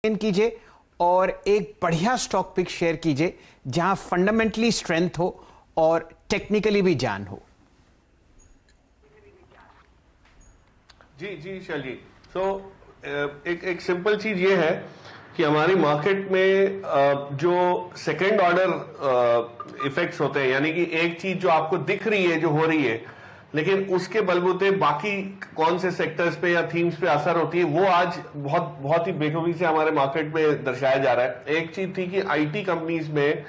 कीजिए और एक बढ़िया स्टॉक पिक शेयर कीजिए जहां फंडामेंटली स्ट्रेंथ हो और टेक्निकली भी जान हो। जी जी शैल जी। एक सिंपल चीज ये है कि हमारी मार्केट में जो सेकेंड ऑर्डर इफेक्ट्स होते हैं, यानी कि एक चीज जो आपको दिख रही है, जो हो रही है, लेकिन उसके बलबूते बाकी कौन से सेक्टर्स पे या थीम्स पे असर होती है, वो आज बहुत ही बेखूबी से हमारे मार्केट में दर्शाया जा रहा है। एक चीज थी कि आईटी कंपनीज में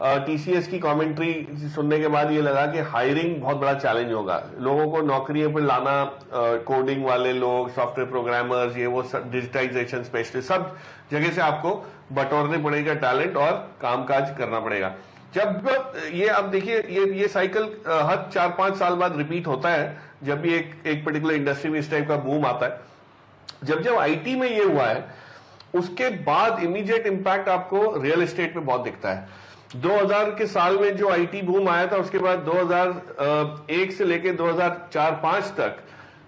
टीसीएस की कमेंट्री सुनने के बाद ये लगा कि हायरिंग बहुत बड़ा चैलेंज होगा, लोगों को नौकरियों पर लाना, कोडिंग वाले लोग, सॉफ्टवेयर प्रोग्रामर्स, ये वो डिजिटाइजेशन स्पेशलिस्ट, सब जगह से आपको बटोरने पड़ेगा टैलेंट और कामकाज करना पड़ेगा। जब ये अब देखिए ये साइकिल हर 4-5 साल बाद रिपीट होता है, जब भी एक पर्टिकुलर इंडस्ट्री में इस टाइप का बूम आता है। जब आईटी में ये हुआ है, उसके बाद इमीडिएट इंपैक्ट आपको रियल एस्टेट में बहुत दिखता है। 2000 के साल में जो आईटी बूम आया था, उसके बाद 2001 से लेके 2004-5 तक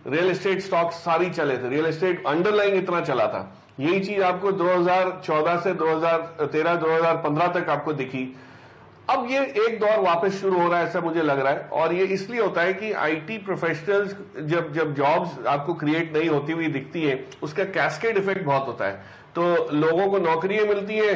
रियल एस्टेट स्टॉक्स सारी चले थे, रियल एस्टेट अंडरलाइन इतना चला था। यही चीज आपको 2014 से 2013-2015 तक आपको दिखी। अब ये एक दौर वापस शुरू हो रहा है, ऐसा मुझे लग रहा है, और ये इसलिए होता है कि आईटी प्रोफेशनल्स जब जॉब्स आपको क्रिएट नहीं होती हुई दिखती है, उसका कैस्केड इफेक्ट बहुत होता है। तो लोगों को नौकरियां मिलती है,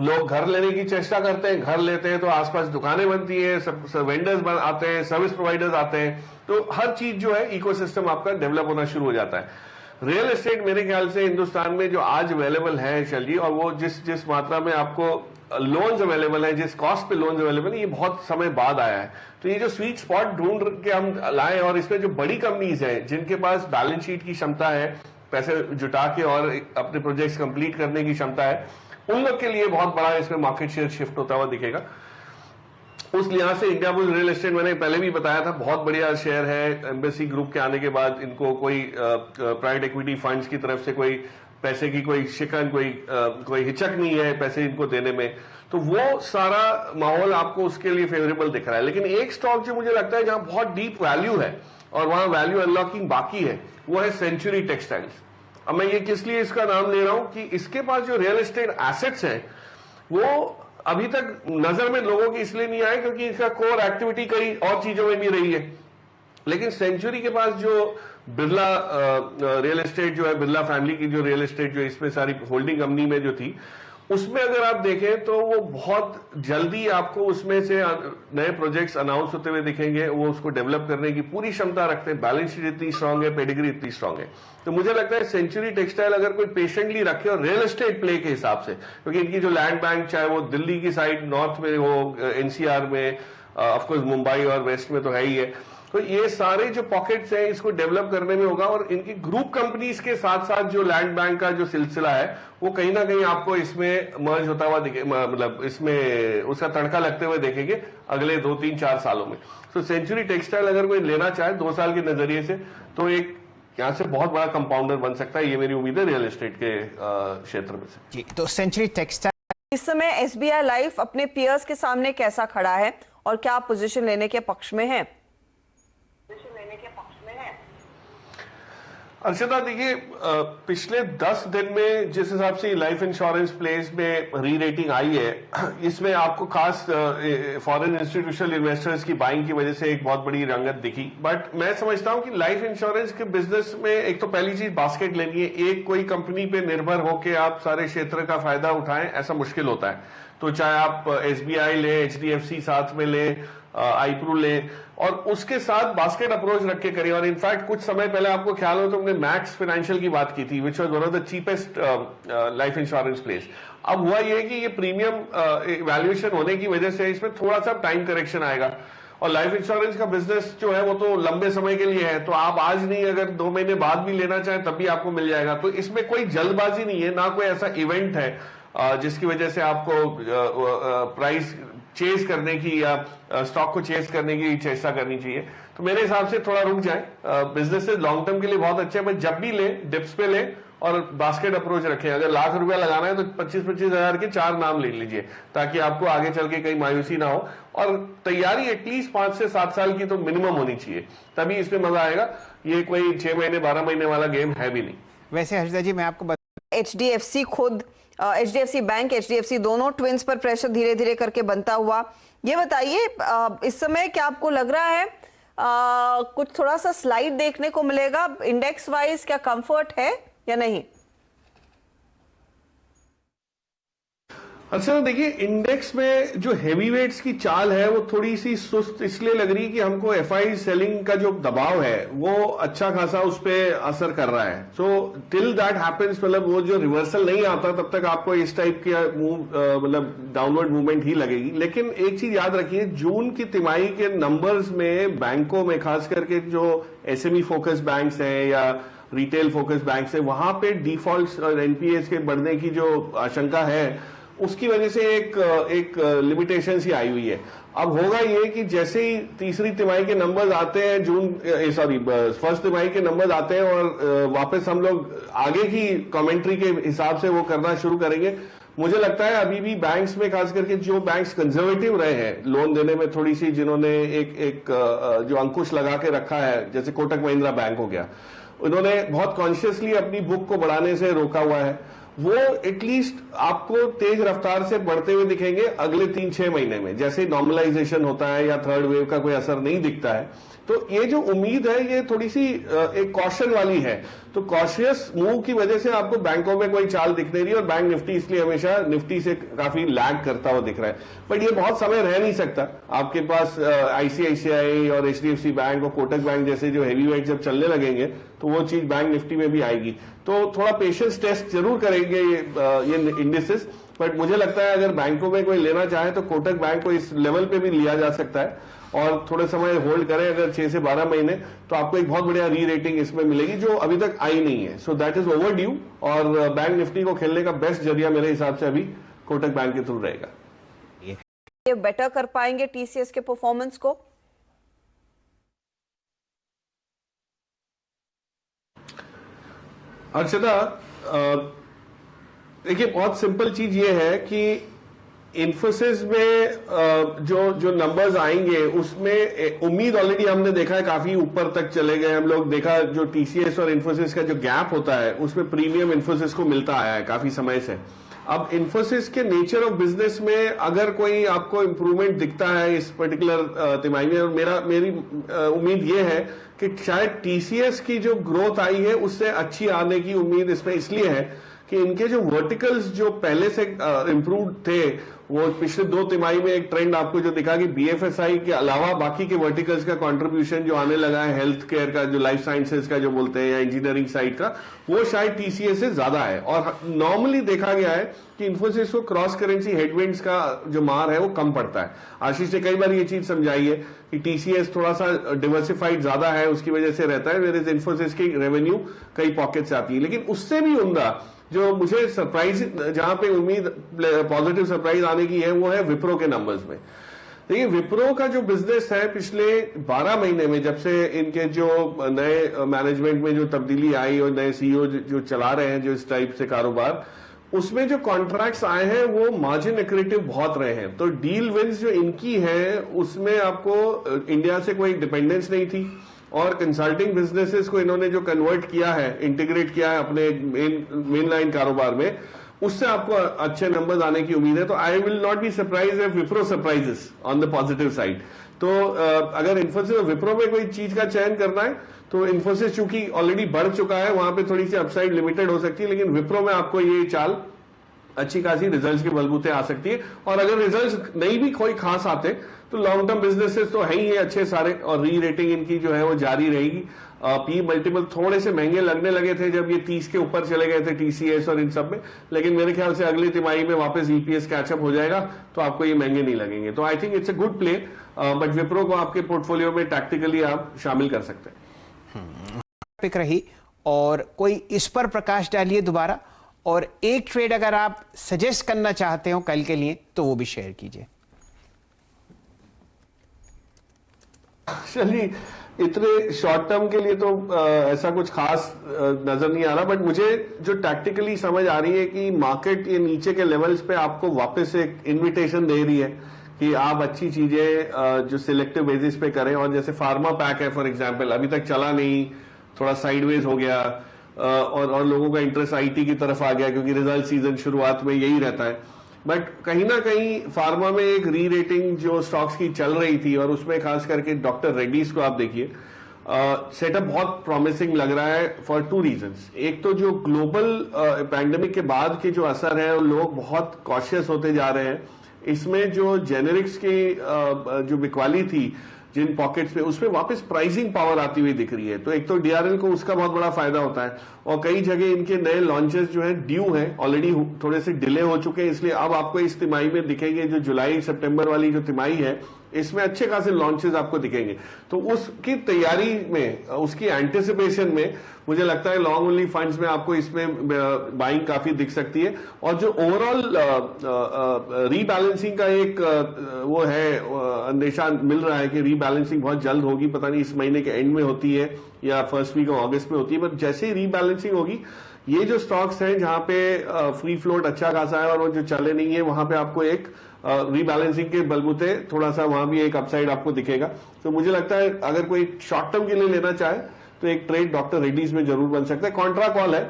लोग घर लेने की चेष्टा करते हैं, घर लेते हैं तो आसपास दुकानें बनती है, सब वेंडर्स आते हैं, सर्विस प्रोवाइडर्स आते हैं, तो हर चीज जो है इकोसिस्टम आपका डेवलप होना शुरू हो जाता है। रियल एस्टेट मेरे ख्याल से हिंदुस्तान में जो आज अवेलेबल है शैल जी, और वो जिस मात्रा में आपको लोन्स अवेलेबल है, जिस कॉस्ट पे लोन्स अवेलेबल है, ये बहुत समय बाद आया है। तो ये जो स्वीट स्पॉट ढूंढ के हम लाए, और इसमें जो बड़ी कंपनीज है जिनके पास बैलेंस शीट की क्षमता है, पैसे जुटा के और अपने प्रोजेक्ट्स कंप्लीट करने की क्षमता है, उन लोग के लिए बहुत बड़ा इसमें मार्केट शेयर शिफ्ट होता हुआ दिखेगा। उस लिहाज से इंडिया बुल्स रियल एस्टेट, मैंने पहले भी बताया था, बहुत बढ़िया शेयर है। एम्बेसी ग्रुप के आने के बाद इनको कोई प्राइवेट इक्विटी फंड्स की तरफ से कोई पैसे की कोई शिकन, कोई हिचक नहीं है पैसे इनको देने में, तो वो सारा माहौल आपको उसके लिए फेवरेबल दिख रहा है। लेकिन एक स्टॉक जो मुझे लगता है जहां बहुत डीप वैल्यू है और वहां वैल्यू अनलॉकिंग बाकी है, वो है सेंचुरी टेक्सटाइल्स। अब मैं ये किस लिए इसका नाम ले रहा हूं कि इसके पास जो रियल एस्टेट एसेट्स हैं, वो अभी तक नजर में लोगों की इसलिए नहीं आए क्योंकि इसका कोर एक्टिविटी कई और चीजों में भी रही है। लेकिन सेंचुरी के पास जो बिरला रियल एस्टेट जो है, बिरला फैमिली की जो रियल एस्टेट जो इसमें सारी होल्डिंग कंपनी में जो थी, उसमें अगर आप देखें तो वो बहुत जल्दी आपको उसमें से नए प्रोजेक्ट्स अनाउंस होते हुए दिखेंगे। वो उसको डेवलप करने की पूरी क्षमता रखते हैं, बैलेंस शीट इतनी स्ट्रांग है, पेडिग्री इतनी स्ट्रांग है। तो मुझे लगता है सेंचुरी टेक्सटाइल अगर कोई पेशेंटली रखे, और रियल एस्टेट प्ले के हिसाब से, क्योंकि इनकी जो लैंड बैंक, चाहे वो दिल्ली की साइड नॉर्थ में हो, एनसीआर में, ऑफकोर्स मुंबई और वेस्ट में तो है ही है, तो ये सारे जो पॉकेट्स हैं इसको डेवलप करने में होगा। और इनकी ग्रुप कंपनीज के साथ साथ जो लैंड बैंक का जो सिलसिला है, वो कहीं ना कहीं आपको इसमें मर्ज होता हुआ दिखे, मतलब इसमें उसका तड़का लगते हुए देखेंगे अगले 2-3-4 सालों में। तो सेंचुरी टेक्सटाइल अगर कोई लेना चाहे 2 साल के नजरिए से, तो एक यहां से बहुत बड़ा कंपाउंडर बन सकता है, ये मेरी उम्मीद है रियल एस्टेट के क्षेत्र में से। जी, तो सेंचुरी टेक्सटाइल इस समय एसबीआई लाइफ अपने पियर्स के सामने कैसा खड़ा है और क्या पोजीशन लेने के पक्ष में है? अर्षदा, देखिए पिछले 10 दिन में जिस हिसाब से लाइफ इंश्योरेंस प्लेस में री रेटिंग आई है, इसमें आपको खास फॉरेन इंस्टीट्यूशनल इन्वेस्टर्स की बाइंग की वजह से एक बहुत बड़ी रंगत दिखी। बट मैं समझता हूं कि लाइफ इंश्योरेंस के बिजनेस में एक तो पहली चीज बास्केट लेनी है। एक कोई कंपनी पे निर्भर होकर आप सारे क्षेत्र का फायदा उठाएं, ऐसा मुश्किल होता है। तो चाहे आप एसबीआई ले, एचडीएफसी साथ में ले, आईप्रू ले, और उसके साथ बास्केट अप्रोच रख के करिए। और इनफैक्ट कुछ समय पहले आपको ख्याल हो तो हमने मैक्स फाइनेंशियल की बात की थी, which was one of the cheapest life insurance place. अब हुआ ये कि ये प्रीमियम वैल्यूएशन होने की वजह से इसमें थोड़ा सा टाइम करेक्शन आएगा। और लाइफ इंश्योरेंस का बिजनेस जो है वो तो लंबे समय के लिए है, तो आप आज नहीं, अगर 2 महीने बाद भी लेना चाहें तब भी आपको मिल जाएगा। तो इसमें कोई जल्दबाजी नहीं है, ना कोई ऐसा इवेंट है जिसकी वजह से आपको प्राइस चेज करने की या स्टॉक को चेज करने की चेष्टा करनी चाहिए। तो मेरे हिसाब से थोड़ा रुक जाए। बिजनेसेस लॉन्ग टर्म के लिए बहुत अच्छे हैं, बट जब भी ले डिप्स पे ले और बास्केट अप्रोच रखें। अगर लाख रुपया लगाना है तो 25-25 हजार के 4 नाम ले लीजिए, ताकि आपको आगे चल के कहीं मायूसी ना हो। और तैयारी एटलीस्ट 5 से 7 साल की तो मिनिमम होनी चाहिए, तभी इसमें मजा आएगा। ये कोई 6 महीने 12 महीने वाला गेम है भी नहीं। वैसे हर्षदा जी, मैं आपको HDFC खुद HDFC बैंक, HDFC दोनों ट्विंस पर प्रेशर धीरे धीरे करके बनता हुआ। ये बताइए इस समय क्या आपको लग रहा है कुछ थोड़ा सा स्लाइड देखने को मिलेगा इंडेक्स वाइज, क्या कंफर्ट है या नहीं? अच्छा देखिए, इंडेक्स में जो हैवी वेट्स की चाल है वो थोड़ी सी सुस्त इसलिए लग रही है कि हमको एफआई सेलिंग का जो दबाव है वो अच्छा खासा उस पर असर कर रहा है। सो टिल दैट हैपेंस, मतलब वो जो रिवर्सल नहीं आता तब तक आपको इस टाइप की मतलब डाउनवर्ड मूवमेंट ही लगेगी। लेकिन एक चीज याद रखिए, जून की तिमाही के नंबर्स में बैंकों में खास करके जो एसएमई फोकस बैंक्स हैं या रिटेल फोकस बैंक्स है, वहां पे डिफॉल्ट और एनपीएस के बढ़ने की जो आशंका है उसकी वजह से एक लिमिटेशन सी आई हुई है। अब होगा ये कि जैसे ही तीसरी तिमाही के नंबर्स आते हैं, फर्स्ट तिमाही के नंबर्स आते हैं और वापस हम लोग आगे की कमेंट्री के हिसाब से वो करना शुरू करेंगे। मुझे लगता है अभी भी बैंक्स में, खास करके जो बैंक्स कंजर्वेटिव रहे हैं लोन देने में थोड़ी सी, जिन्होंने एक जो अंकुश लगा के रखा है, जैसे कोटक महिंद्रा बैंक हो गया, उन्होंने बहुत कॉन्शियसली अपनी बुक को बढ़ाने से रोका हुआ है। वो एटलीस्ट आपको तेज रफ्तार से बढ़ते हुए दिखेंगे अगले 3-6 महीने में, जैसे नॉर्मलाइजेशन होता है या थर्ड वेव का कोई असर नहीं दिखता है। तो ये जो उम्मीद है ये थोड़ी सी एक कॉशन वाली है। तो कॉशियस मूव की वजह से आपको बैंकों में कोई चाल दिख नहीं रही, और बैंक निफ्टी इसलिए हमेशा निफ्टी से काफी लैग करता हुआ दिख रहा है। बट ये बहुत समय रह नहीं सकता। आपके पास आईसीआईसीआई और एचडीएफसी बैंक और कोटक बैंक जैसे जो हेवी वेट जब चलने लगेंगे तो वो चीज बैंक निफ्टी में भी आएगी। तो थोड़ा पेशेंस टेस्ट जरूर करेंगे ये इंडिसेस। बट मुझे लगता है अगर बैंकों में कोई लेना चाहे तो कोटक बैंक को इस लेवल पे भी लिया जा सकता है, और थोड़े समय होल्ड करें अगर 6 से 12 महीने, तो आपको एक बहुत बढ़िया री रेटिंग इसमें मिलेगी जो अभी तक आई नहीं है। So that is over due, और बैंक निफ्टी को खेलने का बेस्ट जरिया मेरे हिसाब से अभी कोटक बैंक के थ्रू रहेगा। ये बेटर कर पाएंगे टीसीएस के परफॉर्मेंस को? अर्षदा, देखिए बहुत सिंपल चीज ये है कि इन्फोसिस में जो नंबर्स आएंगे उसमें उम्मीद ऑलरेडी हमने देखा है काफी ऊपर तक चले गए हम लोग। देखा जो टीसीएस और इन्फोसिस का जो गैप होता है उसमें प्रीमियम इन्फोसिस को मिलता आया है काफी समय से। अब इन्फोसिस के नेचर ऑफ बिजनेस में अगर कोई आपको इंप्रूवमेंट दिखता है इस पर्टिकुलर तिमाही में, और मेरी उम्मीद ये है कि शायद टीसीएस की जो ग्रोथ आई है उससे अच्छी आने की उम्मीद इसमें इसलिए है कि इनके जो वर्टिकल्स जो पहले से इंप्रूव थे, वो पिछले 2 तिमाही में एक ट्रेंड आपको जो दिखा कि बीएफएसआई के अलावा बाकी के वर्टिकल्स का कंट्रीब्यूशन जो आने लगा है, हेल्थ केयर का, जो लाइफ साइंसेज का जो बोलते हैं, या इंजीनियरिंग साइड का, वो शायद टीसीएस से ज्यादा है। और नॉर्मली देखा गया है कि इन्फोसिस को क्रॉस करेंसी हेडविंड्स का जो मार है वो कम पड़ता है। आशीष ने कई बार ये चीज समझाई है कि टीसीएस थोड़ा सा डिवर्सिफाइड ज्यादा है, उसकी वजह से रहता है, वेयर इन्फोसिस की रेवेन्यू कई पॉकेट से आती है। लेकिन उससे भी उम्दा जो मुझे सरप्राइज, जहां पे उम्मीद पॉजिटिव सरप्राइज आने की है, वो है विप्रो के नंबर्स में। देखिए विप्रो का जो बिजनेस है पिछले 12 महीने में, जब से इनके जो नए मैनेजमेंट में जो तब्दीली आई और नए सीईओ जो चला रहे हैं जो इस टाइप से कारोबार, उसमें जो कॉन्ट्रैक्ट्स आए हैं वो मार्जिन एक्रेटिव बहुत रहे हैं। तो डील विंस जो इनकी है उसमें आपको इंडिया से कोई डिपेंडेंस नहीं थी, और कंसल्टिंग बिजनेसेस को इन्होंने जो कन्वर्ट किया है, इंटीग्रेट किया है अपने मेन लाइन कारोबार में, उससे आपको अच्छे नंबर्स आने की उम्मीद है। तो I will not be surprise if Wipro surprises on the positive side. तो अगर इन्फोसिस और विप्रो में कोई चीज का चयन करना है तो इन्फोसिस चूंकि ऑलरेडी बढ़ चुका है, वहां पे थोड़ी सी अपसाइड लिमिटेड हो सकती है, लेकिन विप्रो में आपको ये चाल अच्छी खासी रिजल्ट्स के बलबूते आ सकती है। और अगर रिजल्ट्स नहीं भी कोई खास आते तो लॉन्ग टर्म बिजनेसेस तो है ही है अच्छे सारे, और री रेटिंग इनकी जो है वो जारी रहेगी। पी मल्टीपल थोड़े से महंगे लगने लगे थे जब ये 30 के ऊपर चले गए थे टीसीएस और इन सब में, लेकिन मेरे ख्याल से अगली तिमाही में वापस ईपीएस कैचअप हो जाएगा तो आपको ये महंगे नहीं लगेंगे। तो I think it's a good play, but Wipro को आपके पोर्टफोलियो में टैक्टिकली आप शामिल कर सकते हैं। पिक रही, और कोई इस पर प्रकाश डालिए दोबारा, और एक ट्रेड अगर आप सजेस्ट करना चाहते हो कल के लिए तो वो भी शेयर कीजिए। चलिए, इतने शॉर्ट टर्म के लिए तो ऐसा कुछ खास नजर नहीं आ रहा, बट मुझे जो टैक्टिकली समझ आ रही है कि मार्केट ये नीचे के लेवल्स पे आपको वापस एक इनविटेशन दे रही है कि आप अच्छी चीजें जो सिलेक्टिव बेसिस पे करें। और जैसे फार्मा पैक है फॉर एग्जांपल, अभी तक चला नहीं, थोड़ा साइडवेज हो गया, और लोगों का इंटरेस्ट आईटी की तरफ आ गया क्योंकि रिजल्ट सीजन शुरुआत में यही रहता है। बट कहीं ना कहीं फार्मा में एक री रेटिंग जो स्टॉक्स की चल रही थी, और उसमें खास करके डॉक्टर रेड्डीज को आप देखिए, सेटअप बहुत प्रॉमिसिंग लग रहा है फॉर 2 रीजंस। एक तो जो ग्लोबल पैंडेमिक के बाद के जो असर है, लोग बहुत कॉशियस होते जा रहे हैं। इसमें जो जेनेरिक्स की जो बिकवाली थी जिन पॉकेट्स में, उसमें वापस प्राइसिंग पावर आती हुई दिख रही है। तो एक तो डीआरएल को उसका बहुत बड़ा फायदा होता है, और कई जगह इनके नए लॉन्चेस जो है ड्यू हैं, ऑलरेडी थोड़े से डिले हो चुके हैं, इसलिए अब आपको इस तिमाही में दिखेंगे। जो जुलाई सितंबर वाली जो तिमाही है, इसमें अच्छे खासे लॉन्चेस आपको दिखेंगे। तो उसकी तैयारी में, उसकी एंटिसिपेशन में मुझे लगता है लॉन्ग ओनली फंड्स में आपको इसमें बाइंग काफी दिख सकती है। और जो ओवरऑल रीबैलेंसिंग का एक वो है अंदेशा मिल रहा है कि रीबैलेंसिंग बहुत जल्द होगी, पता नहीं इस महीने के एंड में होती है या फर्स्ट वीक ऑफ अगस्त में होती है। बट जैसे ही रीबैलेंसिंग होगी, ये जो स्टॉक्स हैं जहां पे फ्री फ्लोट अच्छा खासा है और वो जो चले नहीं है, वहां पे आपको एक रीबैलेंसिंग के बलबूते थोड़ा सा वहां भी एक अपसाइड आपको दिखेगा। तो मुझे लगता है अगर कोई शॉर्ट टर्म के लिए लेना चाहे तो एक ट्रेड डॉक्टर रेड्डीज में जरूर बन सकता है। कॉन्ट्रा कॉल है,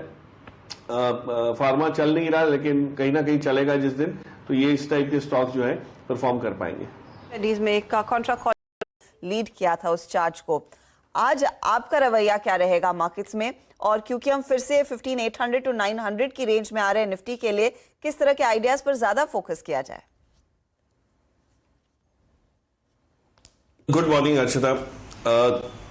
फार्मा चल नहीं रहा लेकिन कहीं ना कहीं चलेगा जिस दिन, तो ये इस टाइप के स्टॉक्स जो है परफॉर्म कर पाएंगे। रेड्डीज में एक कॉन्ट्रा कॉल लीड किया था उस चार्ज को। आज आपका रवैया क्या रहेगा मार्केट्स में, और क्योंकि हम फिर से 15,800 to 900 की रेंज में आ रहे हैं निफ्टी के लिए, किस तरह के आइडियाज पर ज्यादा फोकस किया जाए? Good morning Archita.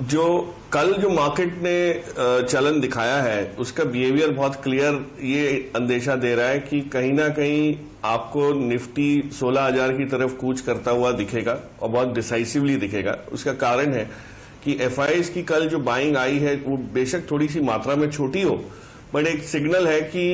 जो कल जो मार्केट ने चलन दिखाया है, उसका बिहेवियर बहुत क्लियर ये अंदेशा दे रहा है कि कहीं ना कहीं आपको निफ्टी 16,000 की तरफ कूच करता हुआ दिखेगा, और बहुत डिसाइसिवली दिखेगा। उसका कारण है कि एफआईआईज की कल जो बाइंग आई है, वो बेशक थोड़ी सी मात्रा में छोटी हो, बट एक सिग्नल है कि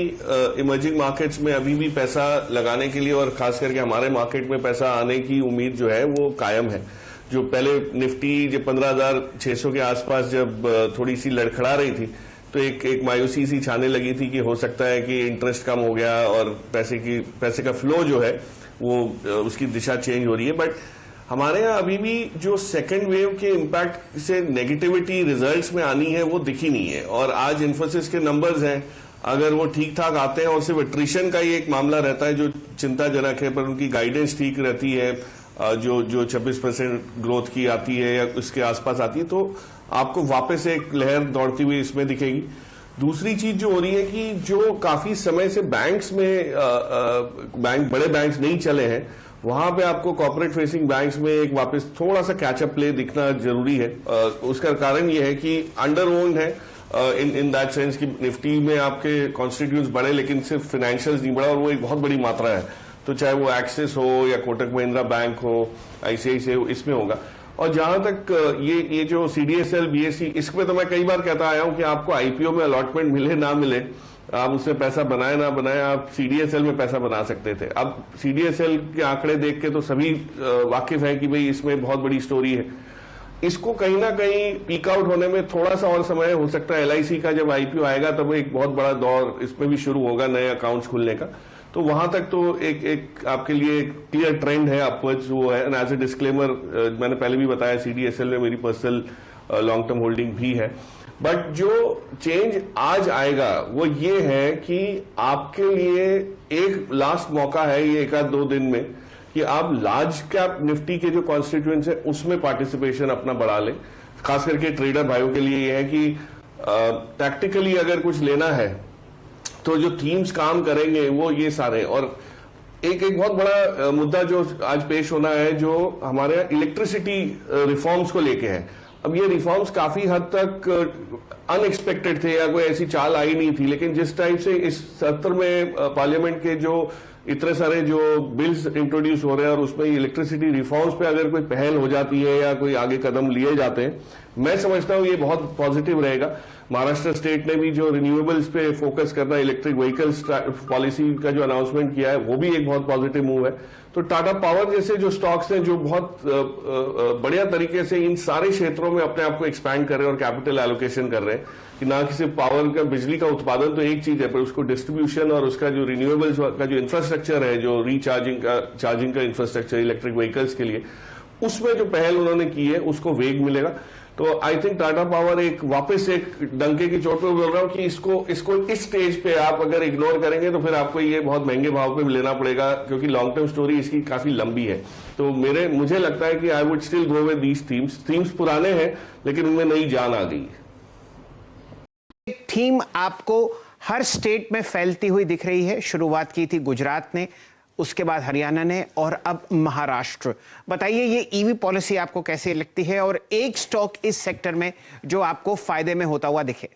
इमर्जिंग मार्केट्स में अभी भी पैसा लगाने के लिए, और खास करके हमारे मार्केट में पैसा आने की उम्मीद जो है वो कायम है। जो पहले निफ्टी जब 15,600 के आसपास जब थोड़ी सी लड़खड़ा रही थी, तो एक मायूसी सी छाने लगी थी कि हो सकता है कि इंटरेस्ट कम हो गया और पैसे का फ्लो जो है वो उसकी दिशा चेंज हो रही है। बट हमारे यहाँ अभी भी जो सेकेंड वेव के इम्पैक्ट से नेगेटिविटी रिजल्ट्स में आनी है वो दिखी नहीं है। और आज इन्फोसिस के नंबर्स हैं, अगर वो ठीक ठाक आते हैं, और सिर्फ एट्रिशन का ही एक मामला रहता है जो चिंताजनक है, पर उनकी गाइडेंस ठीक रहती है, जो 26% ग्रोथ की आती है या उसके आसपास आती है, तो आपको वापस एक लहर दौड़ती हुई इसमें दिखेगी। दूसरी चीज जो हो रही है कि जो काफी समय से बैंक्स में बड़े बैंक्स नहीं चले हैं, वहां पे आपको कॉर्पोरेट फेसिंग बैंक्स में एक वापस थोड़ा सा कैचअप प्ले दिखना जरूरी है। उसका कारण ये है कि अंडर ओन्ड है इन दैट सेंस कि निफ्टी में आपके कॉन्स्टिट्यूएंट्स बढ़े लेकिन सिर्फ फाइनेंशियल्स नहीं बढ़ा, और वो एक बहुत बड़ी मात्रा है। तो चाहे वो एक्सिस हो या कोटक महिंद्रा बैंक हो, आईसीआईसीआई हो, इसमें होगा। और जहां तक ये जो सीडीएसएल बीएसई, इसमें तो मैं कई बार कहता आया हूं कि आपको आईपीओ में अलॉटमेंट मिले ना मिले, आप उससे पैसा बनाए ना बनाए, आप सीडीएसएल में पैसा बना सकते थे। अब सीडीएसएल के आंकड़े देख के तो सभी वाकिफ है कि भाई इसमें बहुत बड़ी स्टोरी है। इसको कहीं ना कहीं पीक आउट होने में थोड़ा सा और समय हो सकता है। एलआईसी का जब आईपीओ आएगा तब एक बहुत बड़ा दौर इसमें भी शुरू होगा नए अकाउंट्स खुलने का। तो वहां तक तो एक आपके लिए क्लियर ट्रेंड है अपवर्ड्स वो है। एंड एज ए डिस्क्लेमर, मैंने पहले भी बताया सीडीएसएल में मेरी पर्सनल लॉन्ग टर्म होल्डिंग भी है। बट जो चेंज आज आएगा वो ये है कि आपके लिए एक लास्ट मौका है ये 1-2 दिन में कि आप लार्ज कैप निफ्टी के जो कॉन्स्टिट्यूएंट्स है उसमें पार्टिसिपेशन अपना बढ़ा लें। खास करके ट्रेडर भाइयों के लिए ये है कि टैक्टिकली अगर कुछ लेना है तो जो थीम्स काम करेंगे वो ये सारे। और एक बहुत बड़ा मुद्दा जो आज पेश होना है जो हमारे इलेक्ट्रिसिटी रिफॉर्म्स को लेके है। अब ये रिफॉर्म्स काफी हद तक अनएक्सपेक्टेड थे या कोई ऐसी चाल आई नहीं थी, लेकिन जिस टाइप से इस सत्र में पार्लियामेंट के जो इतने सारे जो बिल्स इंट्रोड्यूस हो रहे हैं और उसमें इलेक्ट्रिसिटी रिफॉर्म्स पे अगर कोई पहल हो जाती है या कोई आगे कदम लिए जाते हैं, मैं समझता हूं ये बहुत पॉजिटिव रहेगा। महाराष्ट्र स्टेट ने भी जो रिन्यूएबल्स पे फोकस करना, इलेक्ट्रिक व्हीकल्स पॉलिसी का जो अनाउंसमेंट किया है, वो भी एक बहुत पॉजिटिव मूव है। तो टाटा पावर जैसे जो स्टॉक्स हैं जो बहुत बढ़िया तरीके से इन सारे क्षेत्रों में अपने आप को एक्सपैंड कर रहे हैं और कैपिटल एलोकेशन कर रहे हैं कि ना कि सिर्फ पावर का, बिजली का उत्पादन तो एक चीज है, पर उसको डिस्ट्रीब्यूशन और उसका जो रिन्यूएबल्स का जो इंफ्रास्ट्रक्चर है, जो चार्जिंग का इंफ्रास्ट्रक्चर इलेक्ट्रिक व्हीकल्स के लिए, उसमें जो पहल उन्होंने की है उसको वेग मिलेगा। तो आई थिंक टाटा पावर एक वापस एक डंके की चोट पे बोल रहा हूं कि इसको इस स्टेज पे आप अगर इग्नोर करेंगे तो फिर आपको ये बहुत महंगे भाव पे लेना पड़ेगा, क्योंकि लॉन्ग टर्म स्टोरी इसकी काफी लंबी है। तो मुझे लगता है कि I would still go with these themes पुराने हैं लेकिन उनमें नई जान आ गई है। एक थीम आपको हर स्टेट में फैलती हुई दिख रही है। शुरुआत की थी गुजरात ने, उसके बाद हरियाणा ने और अब महाराष्ट्र। बताइए ये ईवी पॉलिसी आपको कैसी लगती है और एक स्टॉक इस सेक्टर में जो आपको फायदे में होता हुआ दिखे?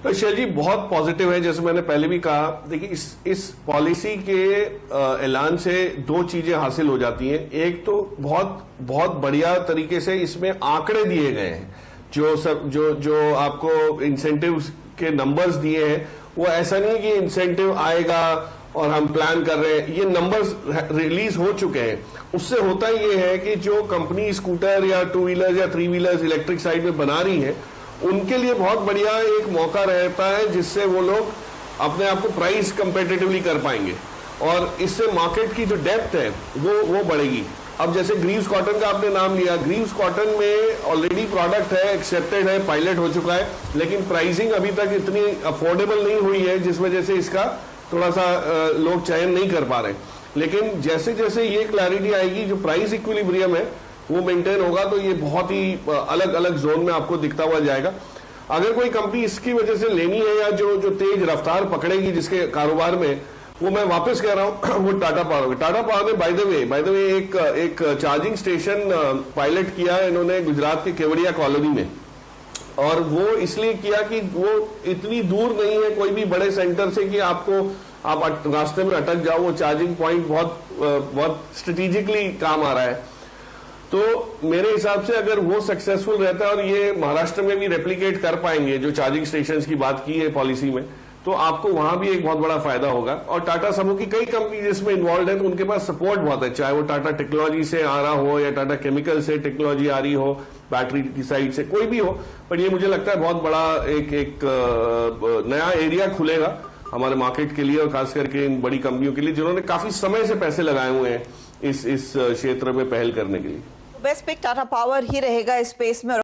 तो शैल जी बहुत पॉजिटिव है, जैसे मैंने पहले भी कहा। देखिए इस पॉलिसी के ऐलान से दो चीजें हासिल हो जाती हैं। एक तो बहुत बढ़िया तरीके से इसमें आंकड़े दिए गए हैं, जो आपको इंसेंटिव्स के नंबर्स दिए हैं। वो ऐसा नहीं कि इंसेंटिव आएगा और हम प्लान कर रहे हैं, ये नंबर्स रिलीज हो चुके हैं। उससे होता ये है कि जो कंपनी स्कूटर या 2 व्हीलर्स या 3 व्हीलर्स इलेक्ट्रिक साइड में बना रही है, उनके लिए बहुत बढ़िया एक मौका रहता है जिससे वो लोग अपने आप को प्राइस कंपेटिटिवली कर पाएंगे और इससे मार्केट की जो डेप्थ है वो बढ़ेगी। अब जैसे ग्रीव्स कॉटन का आपने नाम लिया, ग्रीव्स कॉटन में ऑलरेडी प्रोडक्ट है, एक्सेप्टेड है, पायलट हो चुका है, लेकिन प्राइसिंग अभी तक इतनी अफोर्डेबल नहीं हुई है जिस वजह से इसका थोड़ा सा लोग चयन नहीं कर पा रहे। लेकिन जैसे जैसे ये क्लैरिटी आएगी, जो प्राइस इक्विलिब्रियम है वो मेंटेन होगा, तो ये बहुत ही अलग अलग जोन में आपको दिखता हुआ जाएगा। अगर कोई कंपनी इसकी वजह से लेनी है या जो तेज रफ्तार पकड़ेगी जिसके कारोबार में, वो मैं वापस कह रहा हूं वो टाटा पावर। टाटा पावर ने बाय द वे एक चार्जिंग स्टेशन पायलट किया है इन्होंने गुजरात के केवड़िया कॉलोनी में, और वो इसलिए किया कि वो इतनी दूर नहीं है कोई भी बड़े सेंटर से कि आप रास्ते में अटक जाओ। वो चार्जिंग पॉइंट बहुत स्ट्रेटेजिकली काम आ रहा है। तो मेरे हिसाब से अगर वो सक्सेसफुल रहता है और ये महाराष्ट्र में भी रेप्लिकेट कर पाएंगे जो चार्जिंग स्टेशंस की बात की है पॉलिसी में, तो आपको वहां भी एक बहुत बड़ा फायदा होगा। और टाटा समूह की कई कंपनी जिसमें इन्वॉल्व है तो उनके पास सपोर्ट बहुत है, चाहे वो टाटा टेक्नोलॉजी से आ रहा हो या टाटा केमिकल से टेक्नोलॉजी आ रही हो, बैटरी की साइड से कोई भी हो। पर ये मुझे लगता है बहुत बड़ा एक नया एरिया खुलेगा हमारे मार्केट के लिए और खास करके इन बड़ी कंपनियों के लिए जिन्होंने काफी समय से पैसे लगाए हुए हैं इस क्षेत्र में पहल करने के लिए। बेस्ट पिक टाटा पावर ही रहेगा इस स्पेस में।